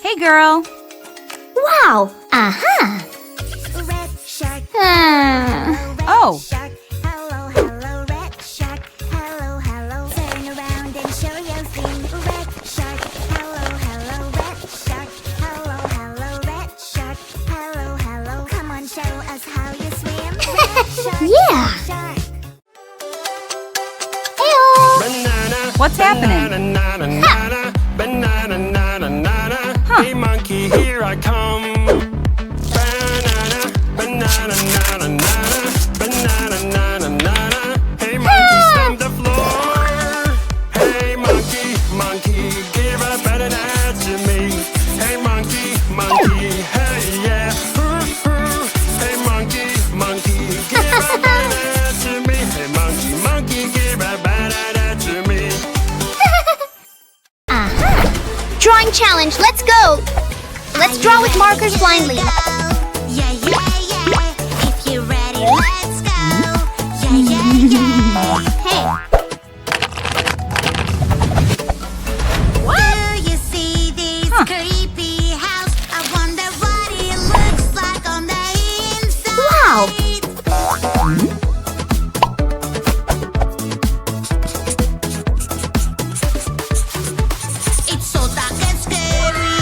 Hey, girl. Wow! Aha! Oh. Yeah! What's happening? Hey monkey, here I come. Banana, banana, nana, nana, banana, nana, nana. Hey monkey, stomp the floor. Hey monkey, monkey, give a banana to me. Hey monkey, monkey, hey yeah. Hey monkey, monkey, give a banana to me. Hey monkey, monkey, give a banana to me. Drawing challenge, let's go! Let's draw with markers blindly. Yeah, yeah, yeah. If you're ready, let's go. Yeah, yeah, yeah. Hey! Do you see this creepy house? I wonder what it looks like on the inside. Wow! It's so dark and scary.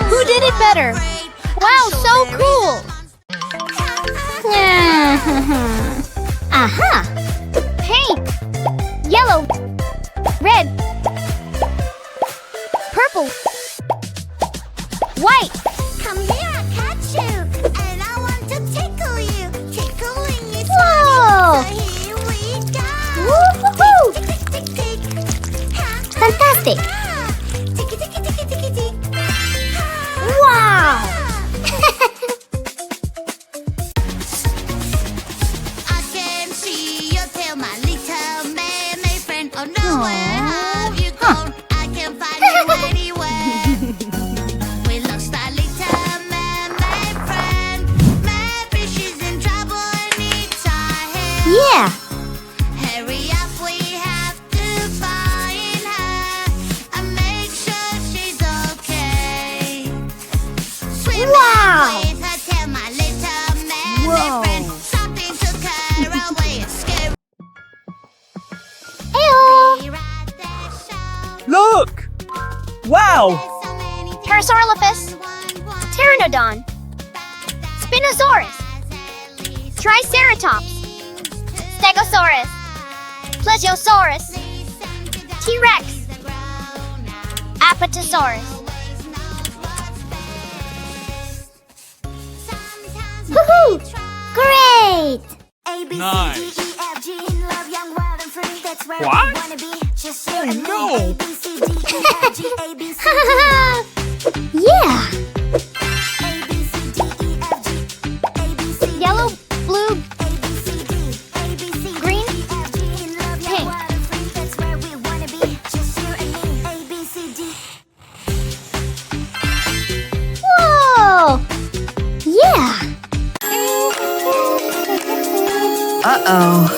Who did it better? Wow, so cool! Aha! Pink! Yellow! Red! Purple! White! Come here, I catch you, and I want to tickle you. Tickling is Whoa! funny, so here we go. Woo-hoo-hoo! Tick, tick, tick, tick, tick. Ha, Fantastic! ha. Tick, tick, tick, tick, tick, tick. Wow! I can see your tail, my little mermaid friend. Oh no, where have you gone? I can't find you anywhere. We lost our little mermaid friend. Maybe she's in trouble and needs our help. Yeah! Hurry up, we have to find her and make sure she's okay. Swimming Wow. with her tail, my little mermaid Whoa. friend. Something took her away. It's scary. Ew! Right there, show. Look! Wow! There's so many Parasaurolophus, Pteranodon, Spinosaurus, Triceratops, Stegosaurus, Plesiosaurus, T-Rex, Apatosaurus. Woohoo! Great! Nice. What? What? No. Yeah! Yellow, blue, green, pink. Whoa! Yeah! Uh-oh.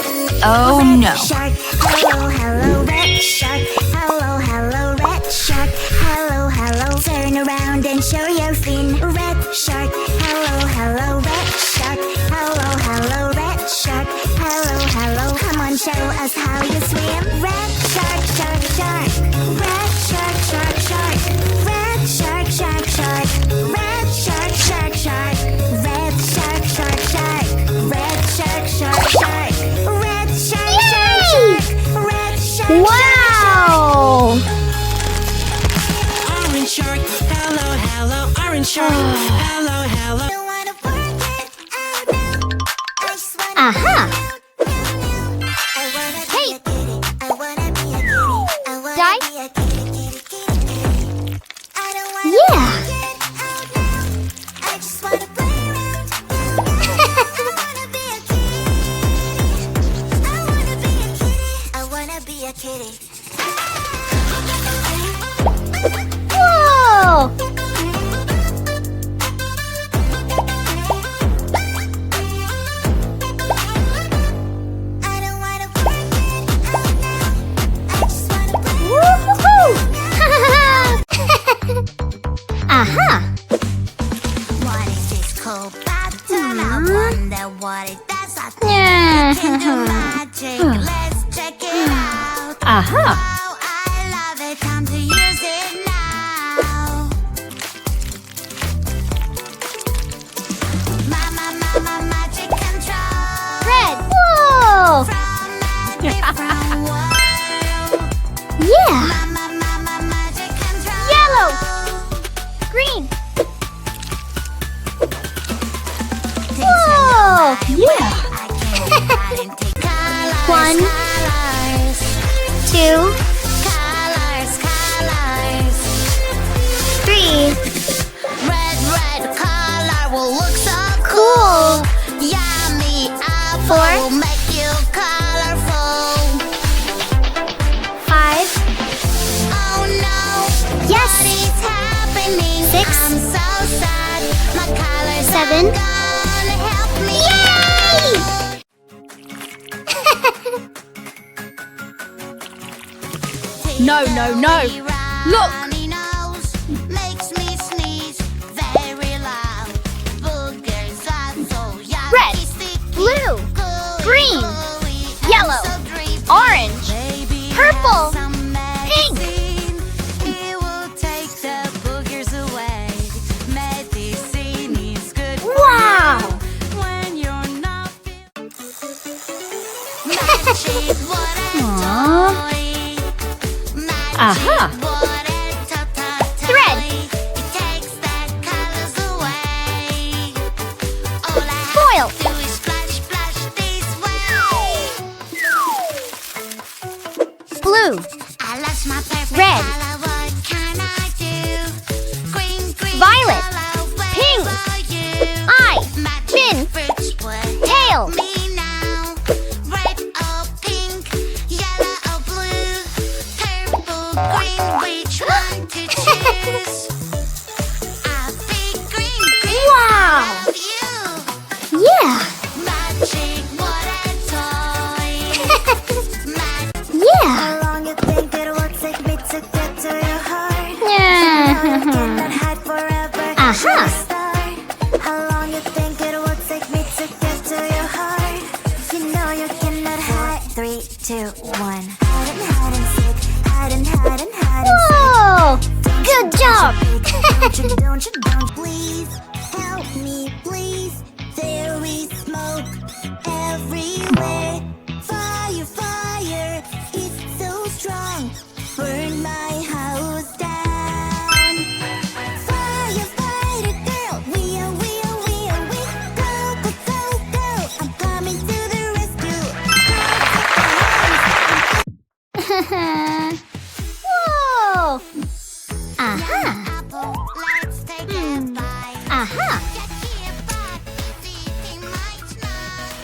Oh, no. Shark, hello, hello, red shark. Hello, hello, red shark. Hello, hello, turn around and show your fin. Red shark, hello, hello, red shark. Hello, hello, red shark. Hello, hello, come on, show us how you swim. Red shark, shark, shark. Red shark, shark, shark. Red shark, shark, shark. Red shark, shark, shark. Red shark, shark, shark. Red shark, shark, shark. Red shark, shark, shark. Red shark, Wow! Orange shark, hello, hello, orange shark, hello, hello. don't wanna work it out now. I just wanna Aha! I wanna be Hey. a kitty. I wanna be a kitty. I wanna Die. be a kitty, kitty, kitty, kitty. I don't wanna Yeah. work it out now. I just wanna play around. I wanna be a kitty. I wanna be a kitty. I wanna be a kitty. Whoa! I don't wanna work it out now. I just wanna play around. Woo-hoo-hoo! different world. Yeah. My magic control. Yellow. Green. Whoa. Yeah. I can't hide and take colors. 1, Colors. 2, Colors. Colors. 3. Red color will look so Cool. Yummy apple 4. will make you colorful. 5. Oh no, Yes. what is happening? 6. I'm so sad. My colors 7. are gone. Help me. No, no, no. Look. Runny nose makes me sneeze very loud. Boogers are so yucky, Red, sticky, blue, gooey, green, gooey, and yellow, so drippy. orange, Baby purple, has some pink. medicine. It will take the boogers away. Medicine is good for Wow. you when you're not feeling. Magic water toy. Aha. Thread. It takes the colors away. All I Foil. have to do is splash, splash this way. Blue. I lost my perfect Red. color. What can I do? Green, green, Violet. yellow, wait Pink. for you. Eye. Magic Fin. fruits would Tail. help me now. Red or pink, yellow or blue, purple, green, which one to choose? I'll pick green, green. Wow. I love you. Yeah. Magic water toy. Yeah. How long you think it will take me to get to your heart? Yeah. Cannot hide forever. Aha. Start. How long you think it will take me to get to your heart? You know you cannot hide. 3, 2, 1. Hide and hide and seek. Hide and hide and hide and Whoa. Good job. seek. Don't. Please help me, please. There is smoke everywhere. Fire, fire, it's so strong. Burn my house down. Firefighter girl, we are. Go. I'm coming to the rescue. Whoa. Aha. Apple, let's take a bite. Aha. Get here, but it's eating my snack.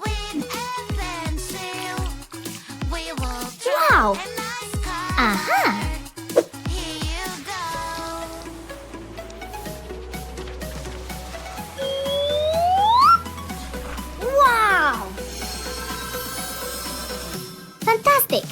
With a pencil, we will draw Wow. a nice card. Aha. Here you go. Wow. Fantastic.